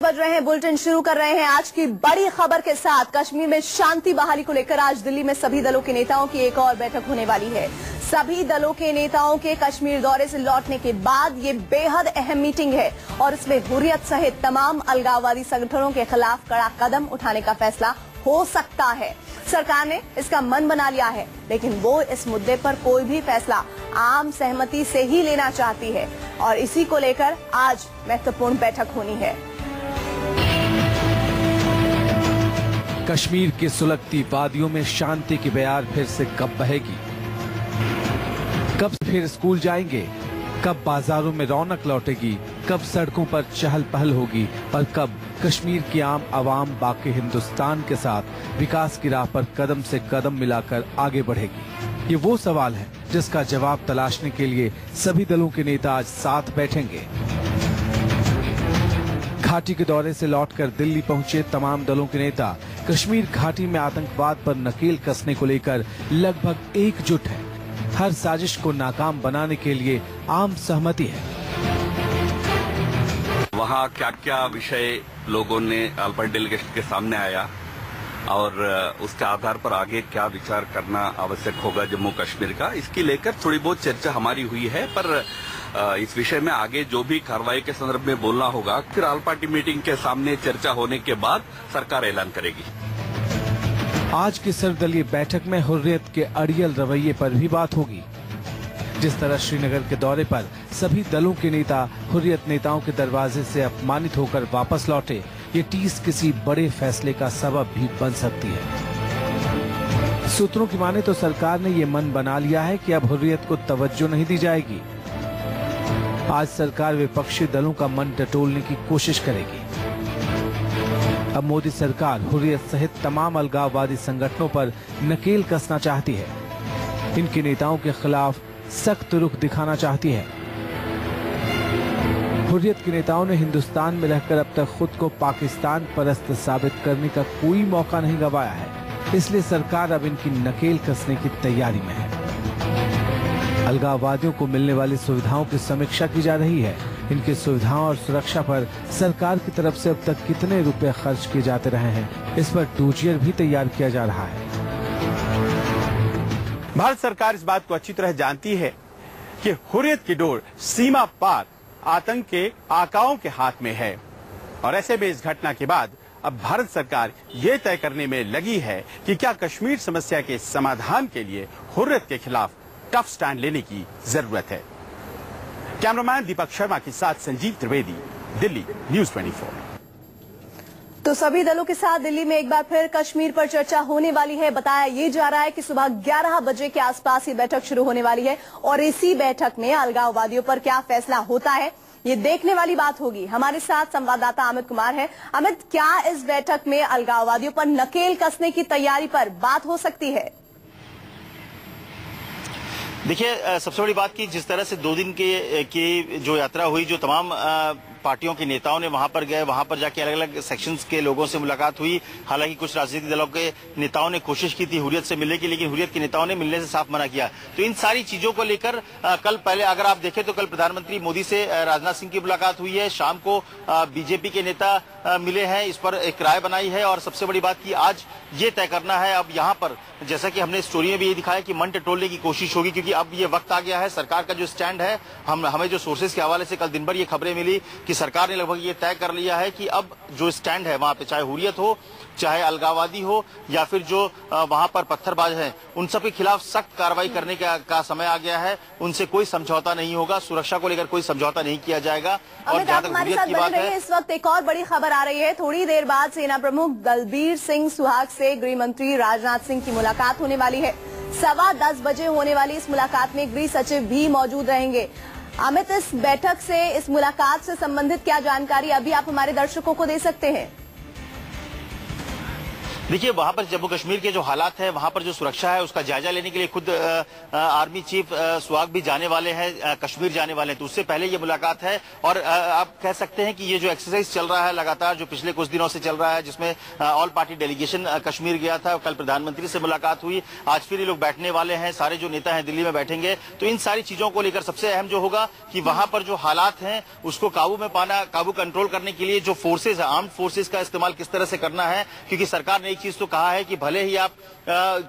बज रहे हैं, बुलेटिन शुरू कर रहे हैं आज की बड़ी खबर के साथ। कश्मीर में शांति बहाली को लेकर आज दिल्ली में सभी दलों के नेताओं की एक और बैठक होने वाली है। सभी दलों के नेताओं के कश्मीर दौरे से लौटने के बाद ये बेहद अहम मीटिंग है और इसमें हुर्रियत सहित तमाम अलगाववादी संगठनों के खिलाफ कड़ा कदम उठाने का फैसला हो सकता है। सरकार ने इसका मन बना लिया है, लेकिन वो इस मुद्दे पर कोई भी फैसला आम सहमति से ही लेना चाहती है और इसी को लेकर आज महत्वपूर्ण बैठक होनी है। कश्मीर की सुलगती वादियों में शांति की बयार फिर से कब बहेगी? कब फिर स्कूल जाएंगे? कब बाजारों में रौनक लौटेगी? कब सड़कों पर चहल पहल होगी? और कब कश्मीर की आम आवाम बाकी हिंदुस्तान के साथ विकास की राह पर कदम से कदम मिलाकर आगे बढ़ेगी? ये वो सवाल है जिसका जवाब तलाशने के लिए सभी दलों के नेता आज साथ बैठेंगे। घाटी के दौरे से लौटकर दिल्ली पहुंचे तमाम दलों के नेता कश्मीर घाटी में आतंकवाद पर नकेल कसने को लेकर लगभग एकजुट है। हर साजिश को नाकाम बनाने के लिए आम सहमति है। वहाँ क्या क्या विषय लोगों ने अल्पर डेलीगेशन के सामने आया और उसके आधार पर आगे क्या विचार करना आवश्यक होगा जम्मू कश्मीर का, इसकी लेकर थोड़ी बहुत चर्चा हमारी हुई है। पर इस विषय में आगे जो भी कार्रवाई के संदर्भ में बोलना होगा फिर ऑल पार्टी मीटिंग के सामने चर्चा होने के बाद सरकार ऐलान करेगी। आज की सर्वदलीय बैठक में हुर्रियत के अड़ियल रवैये पर भी बात होगी। जिस तरह श्रीनगर के दौरे पर सभी दलों के नेता हुर्रियत नेताओं के दरवाजे से अपमानित होकर वापस लौटे, ये टीस किसी बड़े फैसले का सबब भी बन सकती है। सूत्रों की माने तो सरकार ने ये मन बना लिया है कि अब हुर्रियत को तवज्जो नहीं दी जाएगी। आज सरकार विपक्षी दलों का मन टटोलने की कोशिश करेगी। अब मोदी सरकार हुर्रियत सहित तमाम अलगाववादी संगठनों पर नकेल कसना चाहती है। इनके नेताओं के खिलाफ सख्त रुख दिखाना चाहती है। हुर्रियत के नेताओं ने हिंदुस्तान में रहकर अब तक खुद को पाकिस्तान परस्त साबित करने का कोई मौका नहीं गंवाया है, इसलिए सरकार अब इनकी नकेल कसने की तैयारी में है। अलगाववादियों को मिलने वाली सुविधाओं की समीक्षा की जा रही है। इनकी सुविधाओं और सुरक्षा पर सरकार की तरफ से अब तक कितने रुपए खर्च किए जाते रहे हैं, इस पर डोजियर भी तैयार किया जा रहा है। भारत सरकार इस बात को अच्छी तरह जानती है कि हुर्रियत की डोर सीमा पार आतंक के आकाओं के हाथ में है और ऐसे में इस घटना के बाद अब भारत सरकार ये तय करने में लगी है कि क्या कश्मीर समस्या के समाधान के लिए हुर्रियत के खिलाफ टफ स्टैंड लेने की जरूरत है। कैमरामैन दीपक शर्मा के साथ संजीव त्रिवेदी, दिल्ली, न्यूज़ 24। तो सभी दलों के साथ दिल्ली में एक बार फिर कश्मीर पर चर्चा होने वाली है। बताया ये जा रहा है कि सुबह 11 बजे के आसपास ये बैठक शुरू होने वाली है और इसी बैठक में अलगाववादियों पर क्या फैसला होता है, ये देखने वाली बात होगी। हमारे साथ संवाददाता अमित कुमार है। अमित, क्या इस बैठक में अलगाववादियों पर नकेल कसने की तैयारी पर बात हो सकती है? देखिए, सबसे बड़ी बात की जिस तरह से 2 दिन की जो यात्रा हुई, जो तमाम पार्टियों के नेताओं ने वहां पर गए, वहां पर जाके अलग अलग सेक्शंस के लोगों से मुलाकात हुई। हालांकि कुछ राजनीतिक दलों के नेताओं ने कोशिश की थी हुर्रियत से मिलने की, लेकिन हुर्रियत के नेताओं ने मिलने से साफ मना किया। तो इन सारी चीजों को लेकर कल पहले अगर आप देखें तो कल प्रधानमंत्री मोदी से राजनाथ सिंह की मुलाकात हुई है। शाम को बीजेपी के नेता मिले हैं, इस पर एक राय बनाई है। और सबसे बड़ी बात की आज ये तय करना है अब यहाँ पर, जैसा कि हमने स्टोरी में भी ये दिखाया कि मन टटोलने की कोशिश होगी, क्योंकि अब ये वक्त आ गया है। सरकार का जो स्टैंड है, हमें जो सोर्सेज के हवाले से कल दिन भर ये खबरें मिली कि सरकार ने लगभग ये तय कर लिया है कि अब जो स्टैंड है वहां पे, चाहे हुर्रियत हो, चाहे अलगाववादी हो या फिर जो वहां पर पत्थरबाज हैं, उन सब के खिलाफ सख्त कार्रवाई करने का समय आ गया है। उनसे कोई समझौता नहीं होगा, सुरक्षा को लेकर कोई समझौता नहीं किया जाएगा। और जहां तक हुर्रियत की बात है, इस वक्त एक और बड़ी खबर आ रही है। थोड़ी देर बाद सेना प्रमुख दलबीर सिंह सुहाग से गृह मंत्री राजनाथ सिंह की मुलाकात होने वाली है। 10:15 बजे होने वाली इस मुलाकात में गृह सचिव भी मौजूद रहेंगे। अमित, इस बैठक से, इस मुलाकात से संबंधित क्या जानकारी अभी आप हमारे दर्शकों को दे सकते हैं? देखिए, वहां पर जम्मू कश्मीर के जो हालात है, वहां पर जो सुरक्षा है, उसका जायजा लेने के लिए खुद आर्मी चीफ सुहाग भी जाने वाले हैं, कश्मीर जाने वाले हैं। तो उससे पहले ये मुलाकात है और आप कह सकते हैं कि ये जो एक्सरसाइज चल रहा है लगातार, जो पिछले कुछ दिनों से चल रहा है, जिसमें ऑल पार्टी डेलीगेशन कश्मीर गया था, कल प्रधानमंत्री से मुलाकात हुई, आज फिर ये लोग बैठने वाले हैं, सारे जो नेता हैं दिल्ली में बैठेंगे। तो इन सारी चीजों को लेकर सबसे अहम जो होगा कि वहां पर जो हालात हैं उसको काबू में पाना, काबू कंट्रोल करने के लिए जो फोर्सेज है, आर्म्ड फोर्सेज का इस्तेमाल किस तरह से करना है। क्योंकि सरकार ने एक चीज तो कहा है कि भले ही आप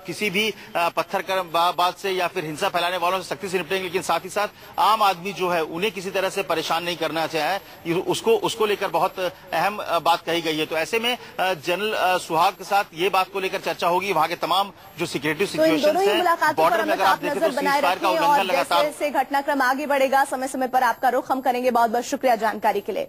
किसी भी पत्थर बात से या फिर हिंसा फैलाने वालों से सख्ती से निपटेंगे, लेकिन साथ ही साथ आम आदमी जो है उन्हें किसी तरह से परेशान नहीं करना चाहे, उसको लेकर बहुत अहम बात कही गई है। तो ऐसे में जनरल सुहाग के साथ ये बात को लेकर चर्चा होगी। वहां के तमाम जो सिक्योरिटी सिचुएशन है बॉर्डर में, अगर आप देखें तो सीजफायर का उल्लंघन लगातार। जैसे घटनाक्रम आगे बढ़ेगा, समय समय पर आपका रुख हम करेंगे। बहुत बहुत शुक्रिया जानकारी के लिए।